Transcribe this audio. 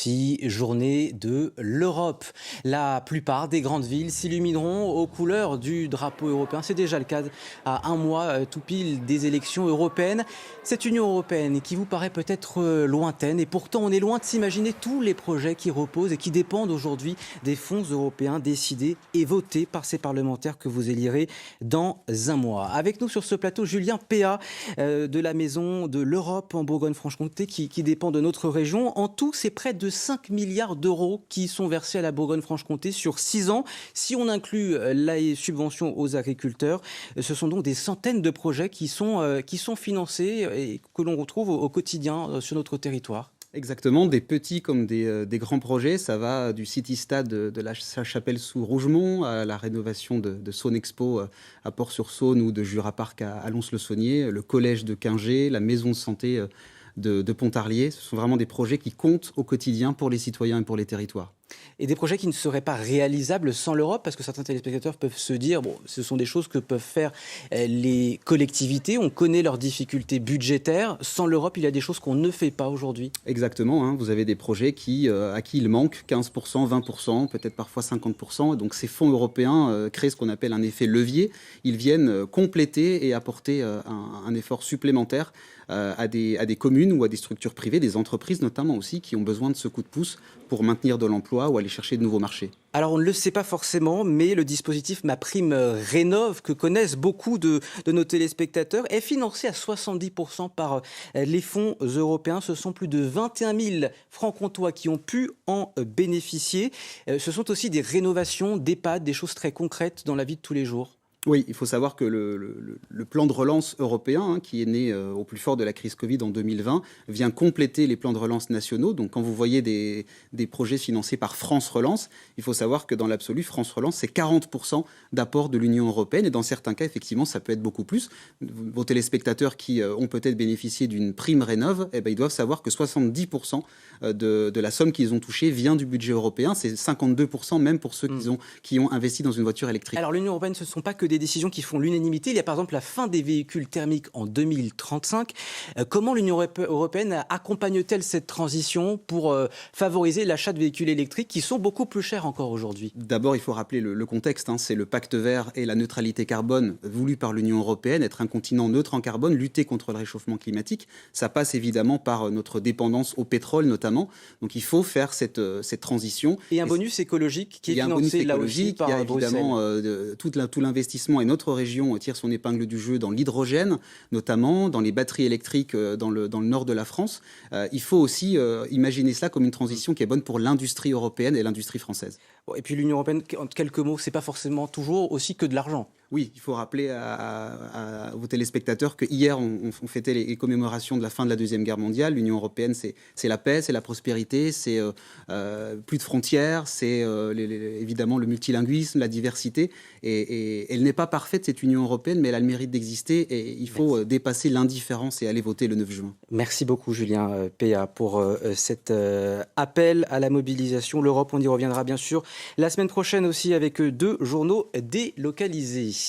aussi journée de l'Europe. La plupart des grandes villes s'illumineront aux couleurs du drapeau européen. C'est déjà le cas à un mois tout pile des élections européennes. Cette Union européenne qui vous paraît peut-être lointaine et pourtant on est loin de s'imaginer tous les projets qui reposent et qui dépendent aujourd'hui des fonds européens décidés et votés par ces parlementaires que vous élirez dans un mois. Avec nous sur ce plateau, Julien Péat de la Maison de l'Europe en Bourgogne-Franche-Comté qui dépend de notre région. En tout, c'est près de 5 milliards d'euros qui sont versés à la Bourgogne-Franche-Comté sur 6 ans. Si on inclut les subventions aux agriculteurs, ce sont donc des centaines de projets qui sont financés et que l'on retrouve au quotidien sur notre territoire. Exactement, des petits comme des grands projets. Ça va du City-Stade de la Chapelle sous Rougemont à la rénovation de Saône Expo à Port-sur-Saône ou de Jura Park à Lons-le-Saunier, le collège de Quingey, la maison de santé de Pontarlier. Ce sont vraiment des projets qui comptent au quotidien pour les citoyens et pour les territoires. Et des projets qui ne seraient pas réalisables sans l'Europe, parce que certains téléspectateurs peuvent se dire, bon, ce sont des choses que peuvent faire les collectivités, on connaît leurs difficultés budgétaires, sans l'Europe, il y a des choses qu'on ne fait pas aujourd'hui. Exactement, hein, vous avez des projets à qui il manque 15%, 20%, peut-être parfois 50%, donc ces fonds européens créent ce qu'on appelle un effet levier, ils viennent compléter et apporter un effort supplémentaire à des communes ou à des structures privées, des entreprises notamment aussi, qui ont besoin de ce coup de pouce pour maintenir de l'emploi ou aller chercher de nouveaux marchés. Alors on ne le sait pas forcément, mais le dispositif MaPrimeRénov', que connaissent beaucoup de nos téléspectateurs, est financé à 70% par les fonds européens. Ce sont plus de 21 000 francs-comtois qui ont pu en bénéficier. Ce sont aussi des rénovations d'EHPAD, des choses très concrètes dans la vie de tous les jours. Oui, il faut savoir que le plan de relance européen, hein, qui est né au plus fort de la crise Covid en 2020, vient compléter les plans de relance nationaux. Donc quand vous voyez des projets financés par France Relance, il faut savoir que dans l'absolu, France Relance, c'est 40% d'apport de l'Union européenne. Et dans certains cas, effectivement, ça peut être beaucoup plus. Vos téléspectateurs qui ont peut-être bénéficié d'une prime rénov', eh ben, ils doivent savoir que 70% de la somme qu'ils ont touchée vient du budget européen. C'est 52% même pour ceux qui ont investi dans une voiture électrique. Alors l'Union européenne, ce ne sont pas que des décisions qui font l'unanimité. Il y a par exemple la fin des véhicules thermiques en 2035. Comment l'Union européenne accompagne-t-elle cette transition pour favoriser l'achat de véhicules électriques qui sont beaucoup plus chers encore aujourd'hui ? D'abord, il faut rappeler le contexte. Hein, c'est le pacte vert et la neutralité carbone voulu par l'Union européenne, être un continent neutre en carbone, lutter contre le réchauffement climatique. Ça passe évidemment par notre dépendance au pétrole notamment. Donc il faut faire cette transition. Et un bonus écologique qui est financé là aussi par Bruxelles. Il y a évidemment tout l'investissement, et notre région tire son épingle du jeu dans l'hydrogène, notamment dans les batteries électriques dans le nord de la France. Il faut aussi imaginer cela comme une transition qui est bonne pour l'industrie européenne et l'industrie française. Bon, et puis l'Union européenne, en quelques mots, c'est pas forcément toujours aussi que de l'argent. Oui, il faut rappeler à vos téléspectateurs que hier on fêtait les commémorations de la fin de la Deuxième Guerre mondiale. L'Union européenne, c'est la paix, c'est la prospérité, c'est plus de frontières, c'est évidemment le multilinguisme, la diversité. Et elle n'est pas parfaite, cette Union européenne, mais elle a le mérite d'exister. Et il faut dépasser l'indifférence et aller voter le 9 juin. Merci beaucoup, Julien Péat, pour cet appel à la mobilisation. L'Europe, on y reviendra bien sûr la semaine prochaine aussi avec 2 journaux délocalisés.